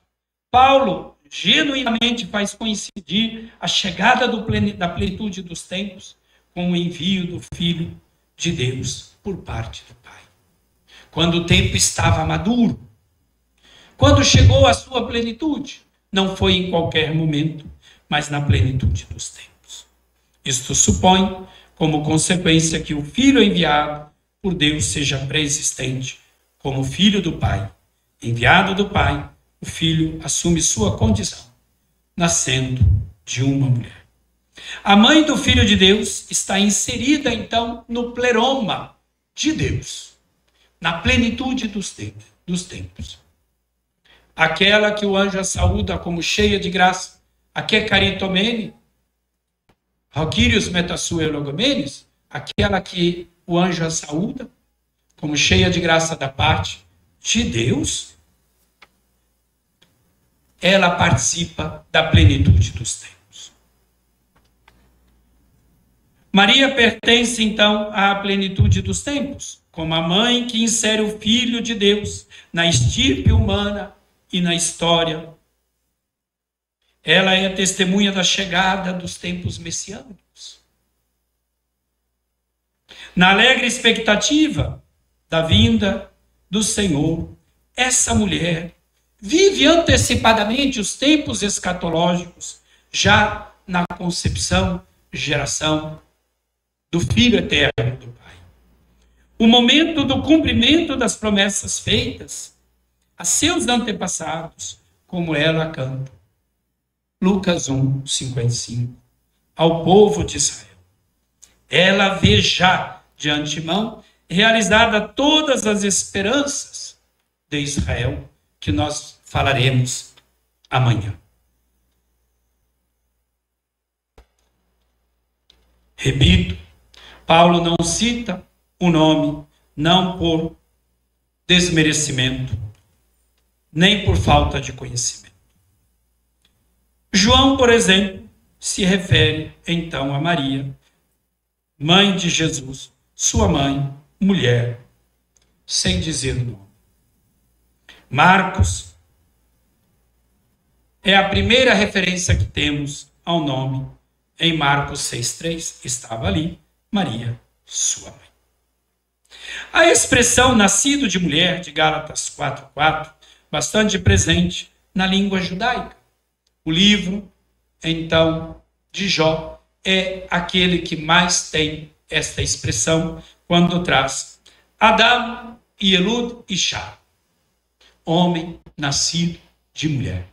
Paulo genuinamente faz coincidir a chegada da plenitude dos tempos com o envio do Filho de Deus por parte do Pai. Quando o tempo estava maduro, quando chegou a sua plenitude, não foi em qualquer momento, mas na plenitude dos tempos. Isto supõe, como consequência, que o Filho enviado por Deus seja pré-existente como Filho do Pai. Enviado do Pai, o Filho assume sua condição, nascendo de uma mulher. A mãe do Filho de Deus está inserida, então, no pleroma de Deus, na plenitude dos tempos. Aquela que o anjo a saúda como cheia de graça, a que caritomene, Roquírios metasue logomenes, aquela que o anjo a saúda como cheia de graça da parte de Deus, ela participa da plenitude dos tempos. Maria pertence, então, à plenitude dos tempos, como a mãe que insere o Filho de Deus na estirpe humana e na história. Ela é a testemunha da chegada dos tempos messiânicos. Na alegre expectativa da vinda do Senhor, essa mulher vive antecipadamente os tempos escatológicos, já na concepção, geração do Filho eterno do Pai. O momento do cumprimento das promessas feitas a seus antepassados, como ela canta. Lucas 1:55, ao povo de Israel. Ela vê já de antemão realizada todas as esperanças de Israel, que nós falaremos amanhã. Repito, Paulo não cita o nome, não por desmerecimento, nem por falta de conhecimento. João, por exemplo, se refere então a Maria, mãe de Jesus, sua mãe, mulher, sem dizer o nome. Marcos é a primeira referência que temos ao nome. Em Marcos 6:3 estava ali Maria, sua mãe. A expressão nascido de mulher, de Gálatas 4:4, bastante presente na língua judaica. O livro, então, de Jó é aquele que mais tem esta expressão quando traz Adam e Elud Isha, homem nascido de mulher.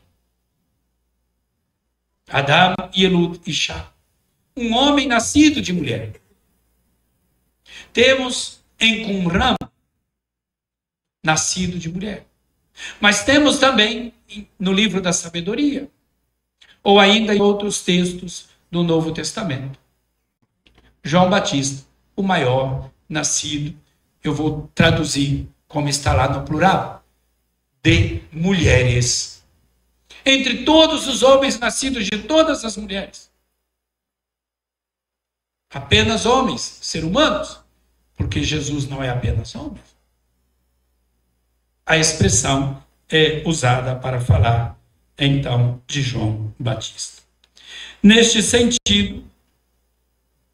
Adam e Elud Isha, um homem nascido de mulher. Temos em Qumran, nascido de mulher. Mas temos também no livro da sabedoria, ou ainda em outros textos do Novo Testamento. João Batista, o maior nascido, eu vou traduzir como está lá no plural, de mulheres. Entre todos os homens nascidos de todas as mulheres. Apenas homens, ser humanos, porque Jesus não é apenas homem. A expressão é usada para falar, então, de João Batista. Neste sentido,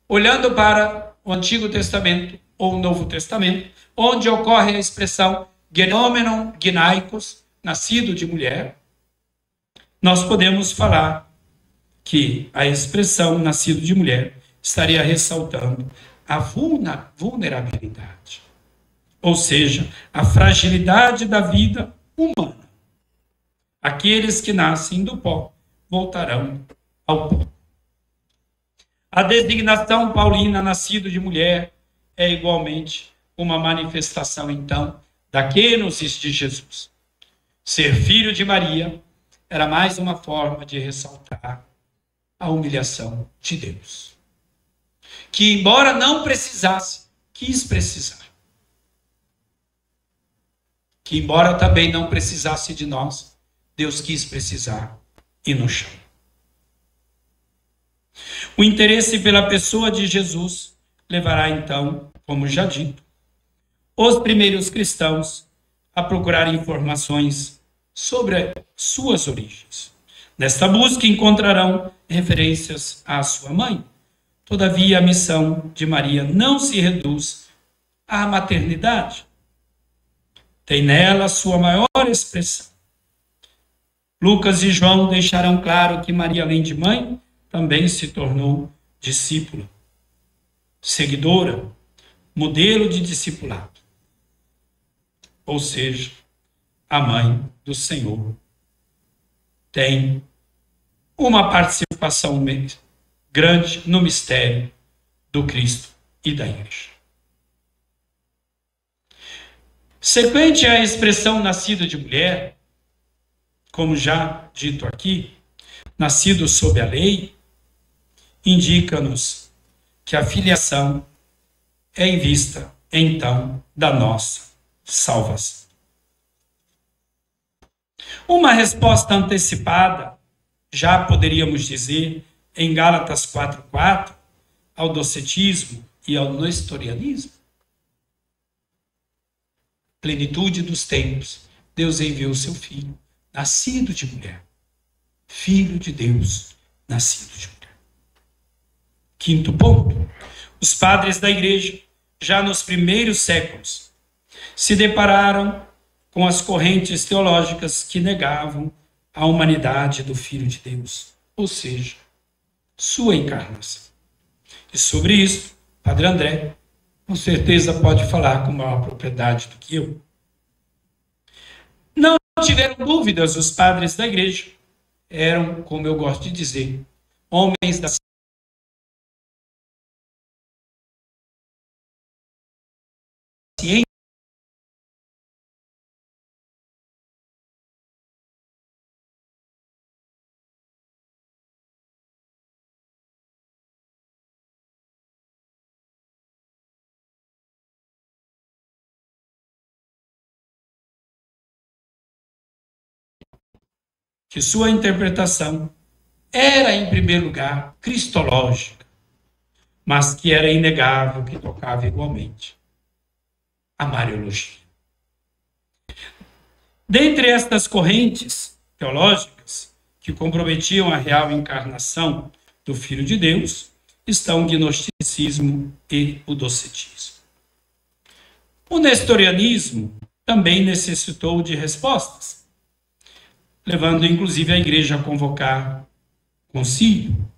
olhando para o Antigo Testamento ou o Novo Testamento, onde ocorre a expressão genomenon ginaikos, nascido de mulher, nós podemos falar que a expressão nascido de mulher estaria ressaltando a vulnerabilidade, ou seja, a fragilidade da vida humana. Aqueles que nascem do pó voltarão ao pó. A designação paulina nascido de mulher é igualmente uma manifestação, então, da kenosis de Jesus. Ser filho de Maria era mais uma forma de ressaltar a humilhação de Deus, que, embora não precisasse, quis precisar. que, embora também não precisasse de nós, Deus quis precisar e nos chama. O interesse pela pessoa de Jesus levará então, como já dito, os primeiros cristãos a procurar informações sobre suas origens. Nesta busca encontrarão referências à sua mãe. Todavia, a missão de Maria não se reduz à maternidade. Tem nela sua maior expressão. Lucas e João deixarão claro que Maria, além de mãe, também se tornou discípula, seguidora, modelo de discipulado. Ou seja, a mãe do Senhor tem uma participação grande no mistério do Cristo e da Igreja. Sequente à expressão nascido de mulher, como já dito aqui, nascido sob a lei, indica-nos que a filiação é em vista, então, da nossa salvação. Uma resposta antecipada, já poderíamos dizer, em Gálatas 4:4, ao docetismo e ao nestorianismo. Plenitude dos tempos, Deus enviou seu Filho, nascido de mulher. Filho de Deus, nascido de mulher. Quinto ponto. Os padres da Igreja, já nos primeiros séculos, se depararam com as correntes teológicas que negavam a humanidade do Filho de Deus, ou seja, sua encarnação. E sobre isso, Padre André, com certeza pode falar com maior propriedade do que eu. Não tiveram dúvidas os padres da Igreja. Eram, como eu gosto de dizer, homens da ciência. Que sua interpretação era, em primeiro lugar, cristológica, mas que era inegável que tocava igualmente a Mariologia. Dentre estas correntes teológicas que comprometiam a real encarnação do Filho de Deus, estão o gnosticismo e o docetismo. O nestorianismo também necessitou de respostas, levando inclusive a Igreja a convocar concílio.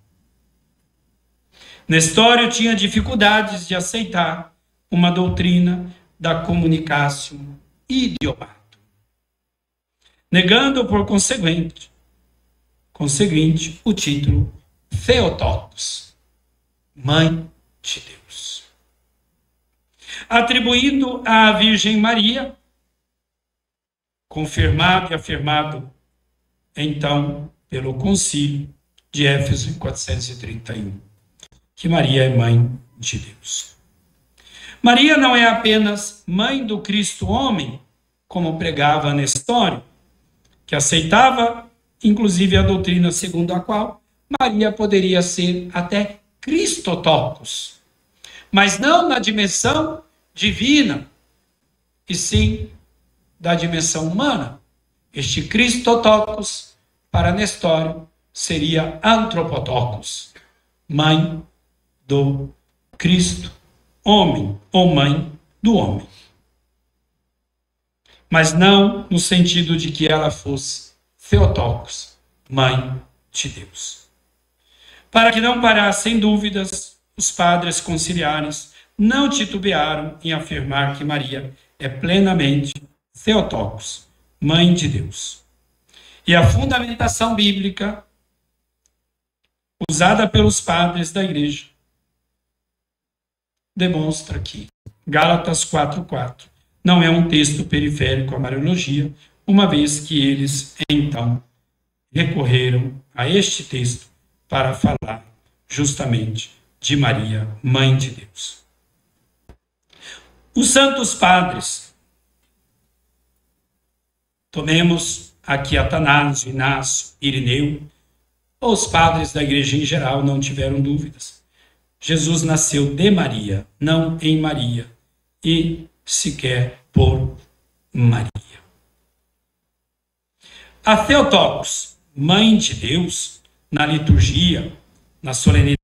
Nestório tinha dificuldades de aceitar uma doutrina da comunicatio idiomatum, negando por conseguinte o título Theotokos, Mãe de Deus, atribuindo à Virgem Maria, confirmado e afirmado então pelo concílio de Éfeso em 431, que Maria é mãe de Deus. Maria não é apenas mãe do Cristo homem, como pregava Nestório, que aceitava inclusive a doutrina segundo a qual Maria poderia ser até Christotokos, mas não na dimensão divina, e sim da dimensão humana. Este Christotokos, para Nestório, seria Anthropotokos, mãe do Cristo homem, ou mãe do homem. Mas não no sentido de que ela fosse Theotokos, mãe de Deus. Para que não parassem dúvidas, os padres conciliares não titubearam em afirmar que Maria é plenamente Theotokos, mãe de Deus. E a fundamentação bíblica usada pelos padres da Igreja demonstra que Gálatas 4:4 não é um texto periférico à Mariologia, uma vez que eles, então, recorreram a este texto para falar justamente de Maria, Mãe de Deus. Os santos padres Tomemos aqui Atanásio, Inácio, Irineu. Os padres da igreja em geral não tiveram dúvidas. Jesus nasceu de Maria, não em Maria, e sequer por Maria. A Theotokos, Mãe de Deus, na liturgia, na solenidade,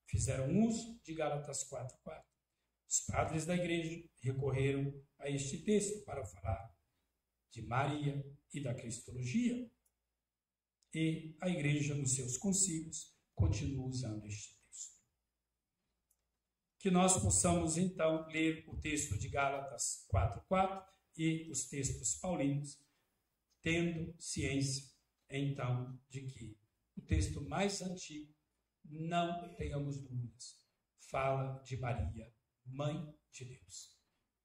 fizeram uso de Gálatas 4:4. Os padres da igreja recorreram a este texto para falar de Maria e da cristologia. E a igreja, nos seus concílios, continua usando este texto. Que nós possamos, então, ler o texto de Gálatas 4:4 e os textos paulinos, tendo ciência, então, de que o texto mais antigo, não tenhamos dúvidas, fala de Maria, Mãe de Deus.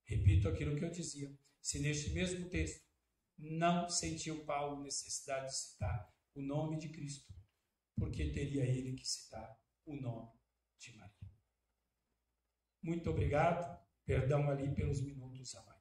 Repito aquilo que eu dizia: se neste mesmo texto não sentiu Paulo necessidade de citar o nome de Cristo, porque teria ele que citar o nome de Maria. Muito obrigado, perdão ali pelos minutos a mais.